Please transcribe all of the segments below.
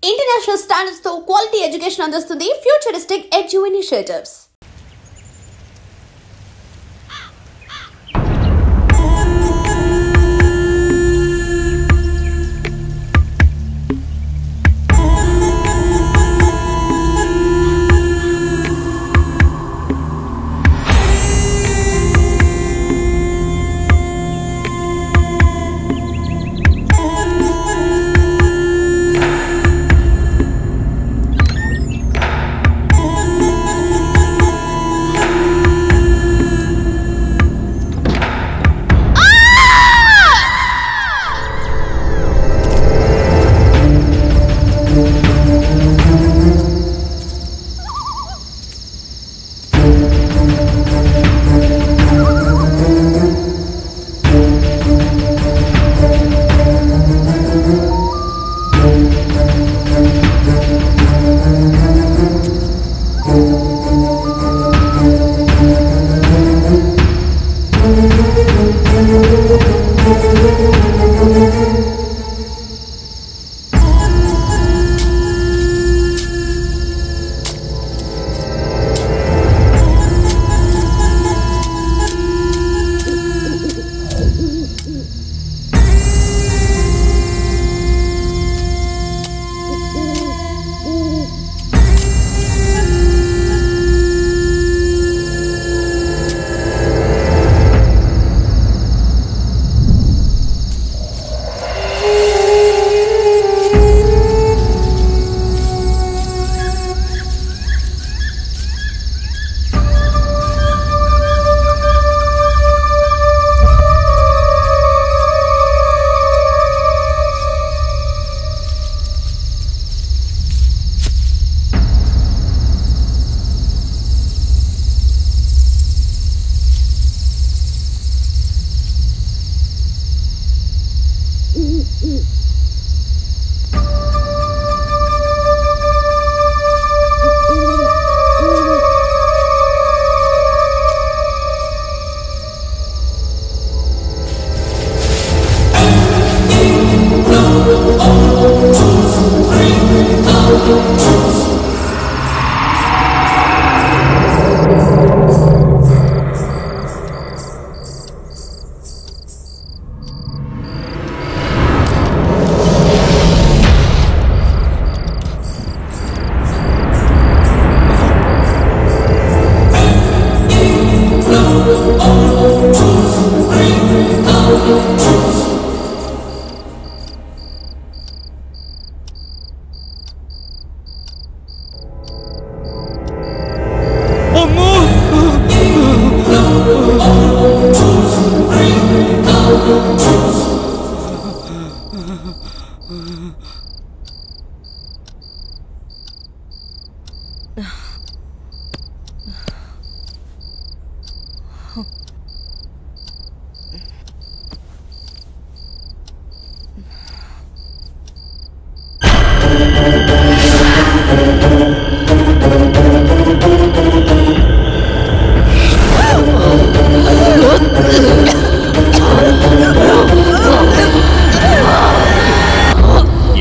International standards తో quality education అందిస్తుంది futuristic edu initiatives.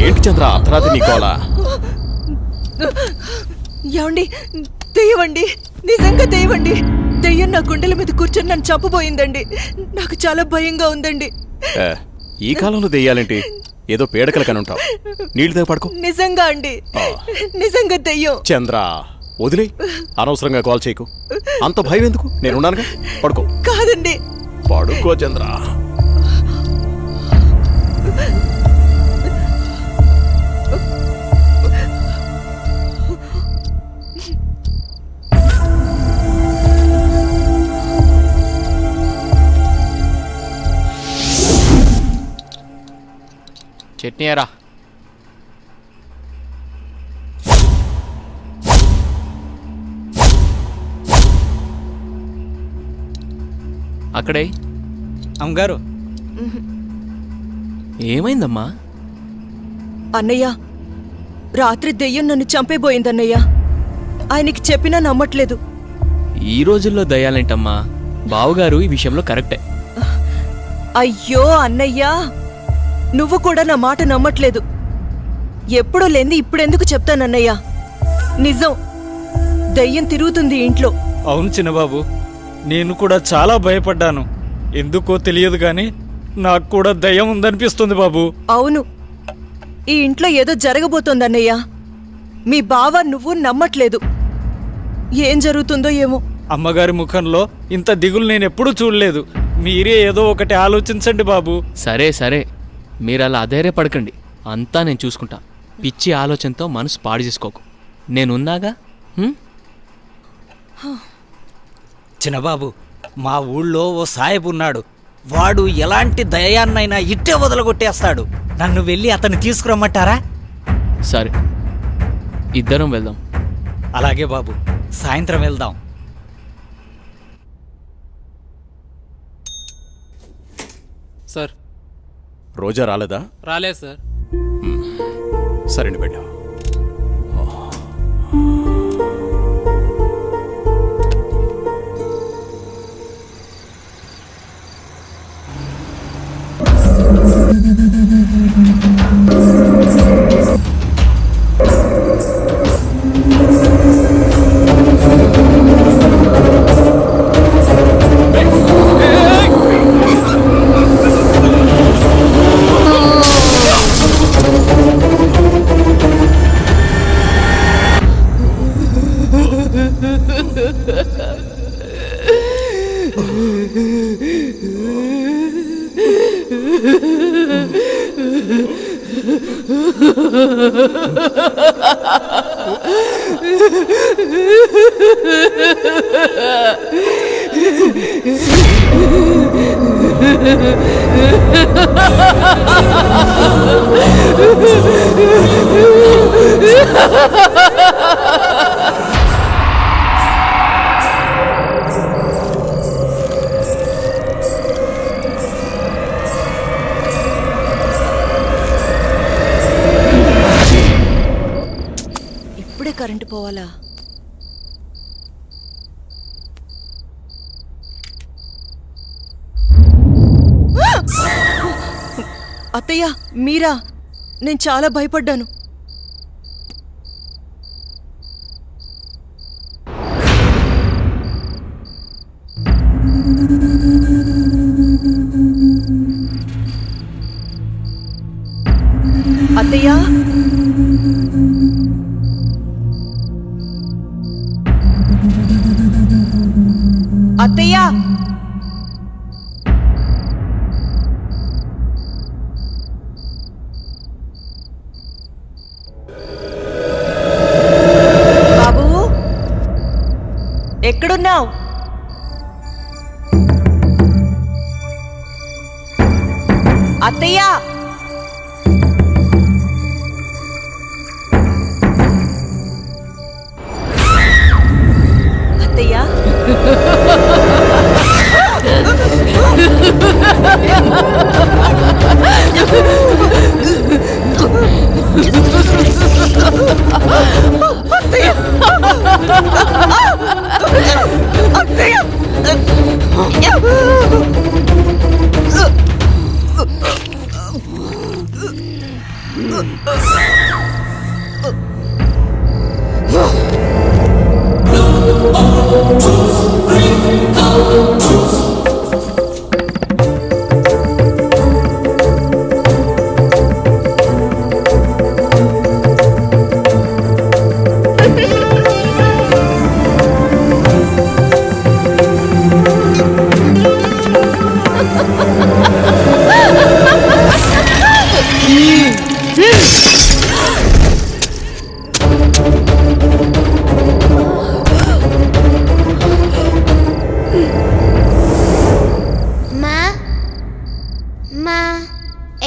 ఏంటి చంద్ర అర్ధరాత్రి నీకోలా? ఏమండి, దెయ్యమండి, నిజంగా దెయ్యమండి. దెయ్యం నా గుండెల మీద కూర్చొని నన్ను చంపబోయిందండి. నాకు చాలా భయంగా ఉందండి. ఈ కాలంలో దెయ్యాలేంటి? ఏదో పేడకల కనుంటావు. నీళ్ళు దగ్గర పడుకో. నిజంగా అండి, నిజంగా దెయ్యం. చంద్ర వదిలే, అనవసరంగా కాల్ చేయకు. అంత భయం ఎందుకు? నేనున్నానుగా, పడుకో. కాదండి, పడుకో చంద్ర. చట్నీయరా. అక్కడే అమ్మగారు. ఏమైందమ్మా? అన్నయ్య, రాత్రి దెయ్యం నన్ను చంపేబోయిందన్నయ్య. ఆయనకి చెప్పినా నమ్మట్లేదు. ఈ రోజుల్లో దయ్యాలేంటమ్మా? బావగారు ఈ విషయంలో కరెక్టే. అయ్యో అన్నయ్యా, నువ్వు కూడా నా మాట నమ్మట్లేదు. ఎప్పుడూ లేంది ఇప్పుడెందుకు చెప్తానన్నయ్య? నిజం, దయ్యం తిరుగుతుంది ఇంట్లో. అవును చిన్నబాబు, నేను కూడా చాలా భయపడ్డాను. ఎందుకో తెలియదు కానీ నాకు కూడా దయ్యం ఉందనిపిస్తుంది బాబు. అవును, ఈ ఇంట్లో ఏదో జరగబోతోందన్నయ్య. మీ బావ నువ్వు నమ్మట్లేదు. ఏం జరుగుతుందో ఏమో. అమ్మగారి ముఖంలో ఇంత దిగులు నేను ఎప్పుడూ చూడలేదు. మీరే ఏదో ఒకటి ఆలోచించండి బాబు. సరే సరే, మీరు అలా అధైర్యపడకండి. అంతా నేను చూసుకుంటా. పిచ్చి ఆలోచనతో మనసు పాడు చేసుకోకు. నేనున్నాగా. చిన్నబాబు, మా ఊళ్ళో ఓ సాయబు ఉన్నాడు. వాడు ఎలాంటి దయాన్నైనా ఇట్టే వదలగొట్టేస్తాడు. నన్ను వెళ్ళి అతన్ని తీసుకురమ్మంటారా? సరే, ఇద్దరం వెళ్దాం. అలాగే బాబు, సాయంత్రం వెళ్దాం. సార్, రోజా రాలేదా? రాలేదు సార్. సరేండి బిడ్డ. ఇప్పుడే కరెంటు పోవాలా? అత్తయ్య, మీరా? నేను చాలా భయపడ్డాను. అత్తయ్య, అత్తయ్య, బాబు ఎక్కడున్నావు? అత్తయ్య, అత్తయ్య,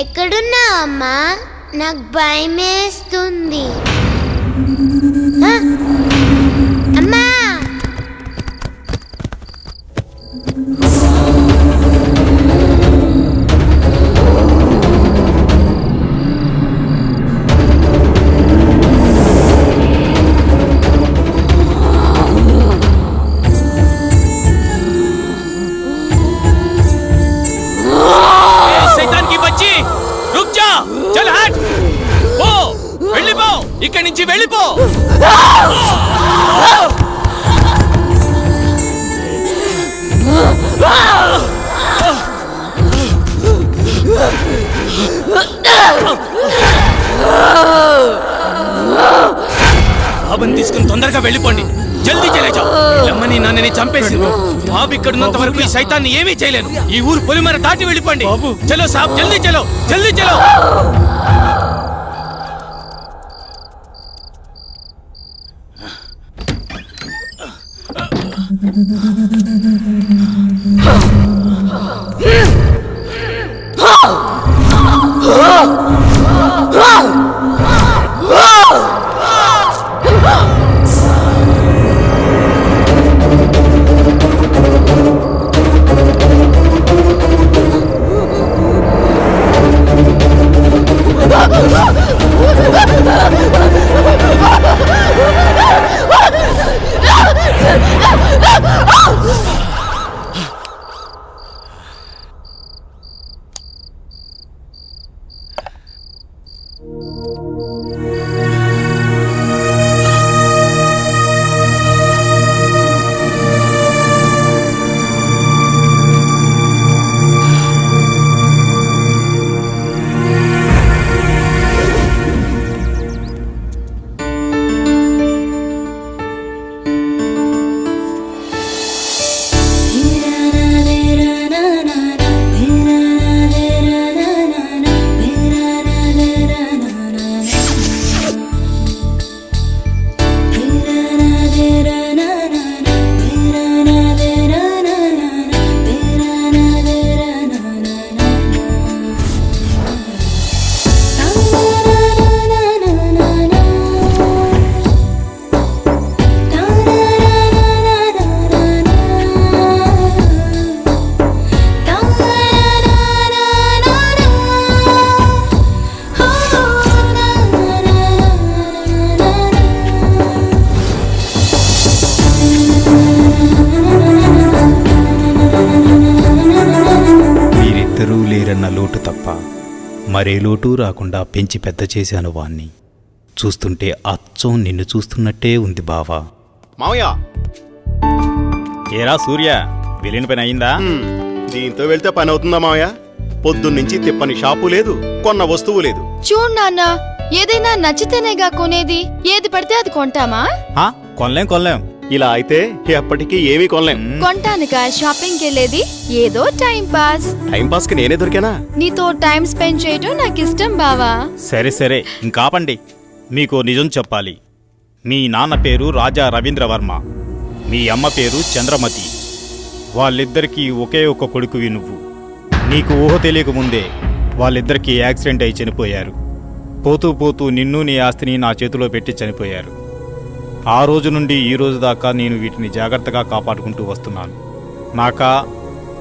ఎక్కడున్నావమ్మా? నాకు భయమేస్తుంది. అమ్మా, शैतान की बच्ची, रुक जा, चल हट। ओ ఇక్కడి నుంచి వెళ్ళిపో. బాబుని తీసుకుని తొందరగా వెళ్ళిపోండి. జల్దీ చలేజా. లమ్మని నన్నని చంపేసి బాబు ఇక్కడున్నంత వరకు ఈ సైతాన్ని ఏమీ చేయలేను. ఈ ఊరు పొలిమర దాటి వెళ్ళిపోండి. చలో సాబ్, జల్దీ చలో, జల్దీ చలో. లేరన్న లోటు తప్ప మరే లోటు రాకుండా పెంచి పెద్ద చేశాను వాణ్ణి. చూస్తుంటే అచ్చం నిన్ను చూస్తున్నట్టే ఉంది బావా. మావయ్య, ఏరా సూర్య, వెళ్ళిన పని అయిందా? దీంతో వెళ్తే పని అవుతుందా మావయ్య? పొద్దున్నుంచి తిప్పని షాపు లేదు, కొన్న వస్తువు లేదు. చూడు నాన్న, ఏదైనా నచ్చితేనేగా కొనేది. ఏది పడితే అది కొంటామా? కొనలేం. ఇలా అయితే ఎప్పటికీ ఏమీ కొనలేం. కొంటానుగా షాపింగ్కి వెళ్ళేది. ఏదో టైం పాస్. టైం పాస్ కి నేనే దొరికానా? నీతో టైం స్పెండ్ చేయటం నాకు ఇష్టం బావా. సరే ఇంకాపండి. మీకు నిజం చెప్పాలి. మీ నాన్న పేరు రాజా రవీంద్రవర్మ, మీ అమ్మ పేరు చంద్రమతి. వాళ్ళిద్దరికీ ఒకే ఒక కొడుకువి నువ్వు. నీకు ఊహ తెలియకముందే వాళ్ళిద్దరికీ యాక్సిడెంట్ అయి చనిపోయారు. పోతూ నిన్ను నీ ఆస్తిని నా చేతిలో పెట్టి చనిపోయారు. ఆ రోజు నుండి ఈ రోజు దాకా నేను వీటిని జాగ్రత్తగా కాపాడుకుంటూ వస్తున్నాను. నాకా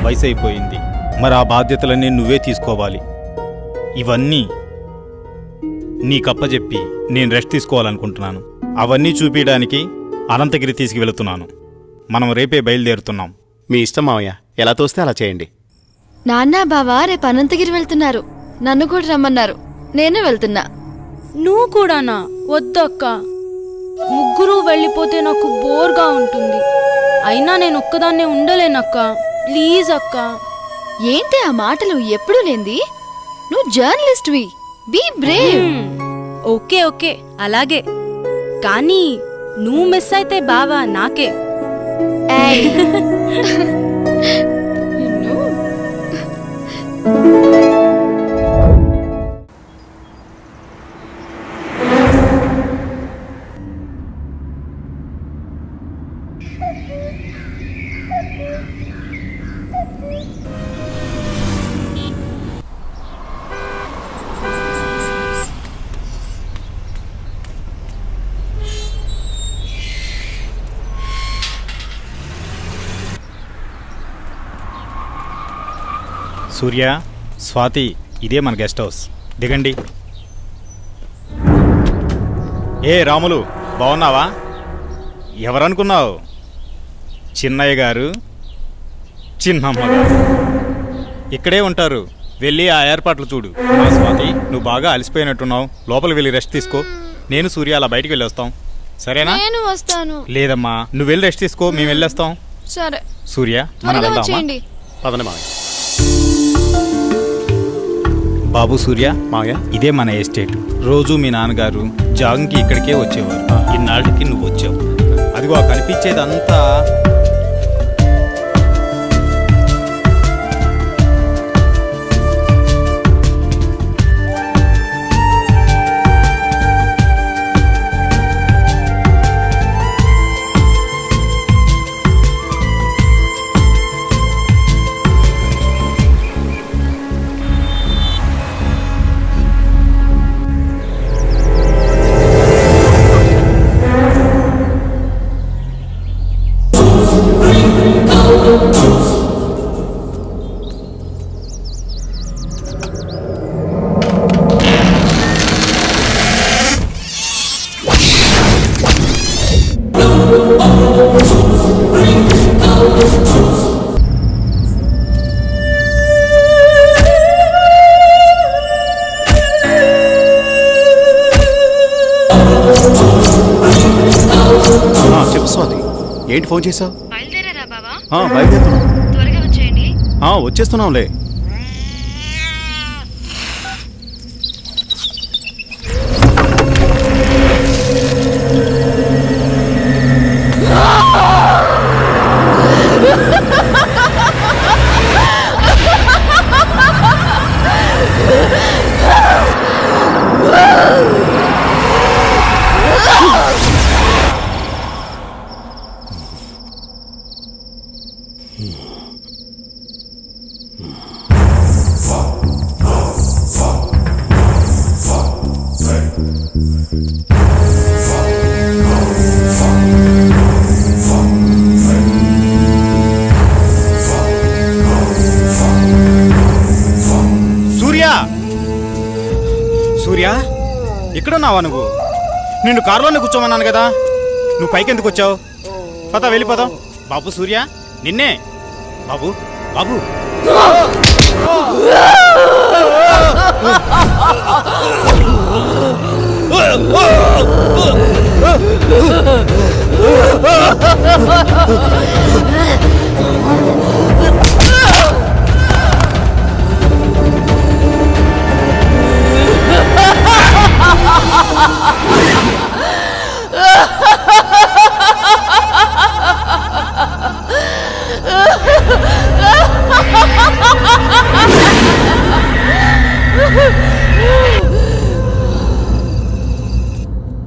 వయసు అయిపోయింది, మరి ఆ బాధ్యతలన్నీ నువ్వే తీసుకోవాలి. ఇవన్నీ నీకప్పచెప్పి నేను రెస్ట్ తీసుకోవాలనుకుంటున్నాను. అవన్నీ చూపించడానికి అనంతగిరి తీసుకువెళుతున్నాను. మనం రేపే బయలుదేరుతున్నాం. మీ ఇష్టం మావయ్య, ఎలా తోస్తే అలా చేయండి. నాన్న బావా రేపు అనంతగిరి వెళ్తున్నారు. నన్ను కూడా రమ్మన్నారు. నేను వెళ్తున్నా. నువ్వు కూడానా? వద్దక్క, ముగ్గురు వెళ్ళిపోతే నాకు బోర్గా ఉంటుంది. అయినా నేను ఒక్కదాన్నే ఉండలేనక్క. ప్లీజ్ అక్క. ఏంటి ఆ మాటలు? ఎప్పుడు లేంది. నువ్వు జర్నలిస్ట్వి. Be Brave. ఓకే అలాగే. కానీ నువ్వు మిస్ అయితే బావా నాకే. ఏయ్. సూర్య, స్వాతి, ఇదే మన గెస్ట్ హౌస్. దిగండి. ఏ రాములు, బాగున్నావా? ఎవరనుకున్నావు? చిన్నయ్య గారు, చిన్నమ్మ గారు ఇక్కడే ఉంటారు. వెళ్ళి ఆ ఏర్పాట్లు చూడు. స్వాతి, నువ్వు బాగా అలసిపోయినట్టున్నావు. లోపలికి వెళ్ళి రెస్ట్ తీసుకో. నేను సూర్య అలా బయటికి వెళ్ళి వస్తాం, సరేనా? నేను వస్తాను. లేదమ్మా, నువ్వు వెళ్ళి రెస్ట్ తీసుకో, మేము వెళ్ళొస్తాం. సరే, సూర్య మనం త్వరగా వెళ్దామా? వచ్చేయండి. పదండి మావయ్య. బాబు సూర్య, మావయ్య ఇదే మన ఎస్టేట్. రోజు మీ నాన్నగారు జాగింగ్కి ఇక్కడికే వచ్చేవారు. ఇన్నాళ్ళకి నువ్వు వచ్చావు. అదిగో ఆ కనిపించేదంతా చెప్పు స్వాతి, ఏంటి ఫోన్ చేసావు? బయలుదేరారా బావా? బయలుదేరుతున్నాం. త్వరగా వచ్చేయండి. వచ్చేస్తున్నాంలే. సూర్య, ఇక్కడున్నావా నువ్వు? నిన్ను కారులోనే కూర్చోమన్నాను కదా, నువ్వు పైకి ఎందుకు వచ్చావు? పద వెళ్ళిపోదాం. బాబు సూర్య, నిన్నే. బాబు బాబు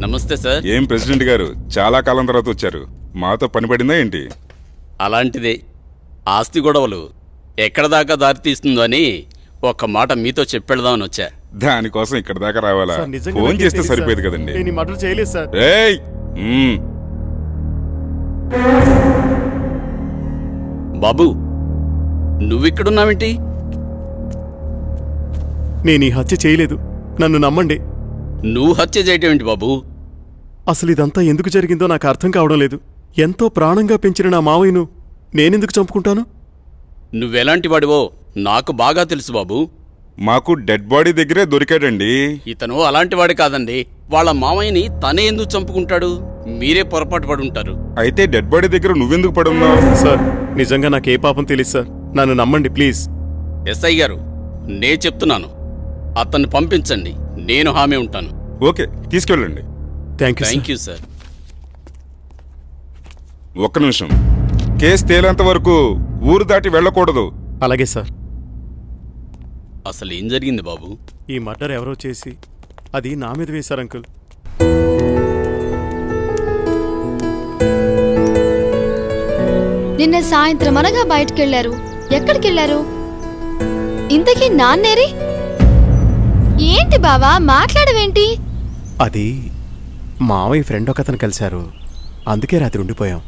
నమస్తే సార్. ఏం ప్రెసిడెంట్ గారు, చాలా కాలం తర్వాత వచ్చారు. మాతో పని పడిందా ఏంటి? అలాంటిదే. ఆస్తి గొడవలు ఎక్కడ దాకా దారి తీస్తుందో అని ఒక్క మాట మీతో చెప్పెడదామని వచ్చా. దానికోసం ఇక్కడ దాకా రావాలా? సార్, నిజంగా ఫోన్ నాకేం చేస్తే తెలియదు సరిపోయేది సార్. కదండి. నేను ఈ మర్డర్ చేయలేదు సార్. ఏయ్! బాబు, నువ్విక్కడున్నావేంటి? నేను ఈ హత్య చేయలేదు, నన్ను నమ్మండి. నువ్వు హత్య చేయటం ఏంటి బాబు? అసలు ఇదంతా ఎందుకు జరిగిందో నాకు అర్థం కావడం లేదు. ఎంతో ప్రాణంగా పెంచిన నా మావయ్యను నేనెందుకు చంపుకుంటాను? నువ్వెలాంటి వాడివో నాకు బాగా తెలుసు బాబు. మాకు డెడ్ బాడీ దగ్గరే దొరికాడండి. ఇతను అలాంటి వాడి కాదండి. వాళ్ళ మామయ్యని తనే ఎందుకు చంపుకుంటాడు? మీరే పొరపాటు పడి ఉంటారు. అయితే డెడ్ బాడీ దగ్గర నువ్వెందుకు పడున్నావు? సార్, నిజంగా నాకే పాపం తెలియదు సార్, నన్ను నమ్మండి ప్లీజ్. ఎస్ఐ గారు, నే చెప్తున్నాను, అతన్ని పంపించండి, నేను హామీ ఉంటాను. ఓకే, తీసుకెళ్ళండి. Thank you sir. ఒక్క నిమిషం. కేసు తేలేంత వరకు ఊరు దాటి వెళ్ళకూడదు. అలాగే సార్. అసలు ఏం జరిగింది బాబు? ఈ మర్డర్ ఎవరో చేసి అది నా మీద వేశారు అంకుల్. నిన్న సాయంత్రం అనగా బయటకెళ్లారు. ఎక్కడికెళ్లారు? ఇంతకీ నాన్నేరి? ఏంటి బావా మాట్లాడవేంటి? అది మావయ్య ఫ్రెండ్ ఒకతను కలిశారు, అందుకే రాత్రి ఉండిపోయాం.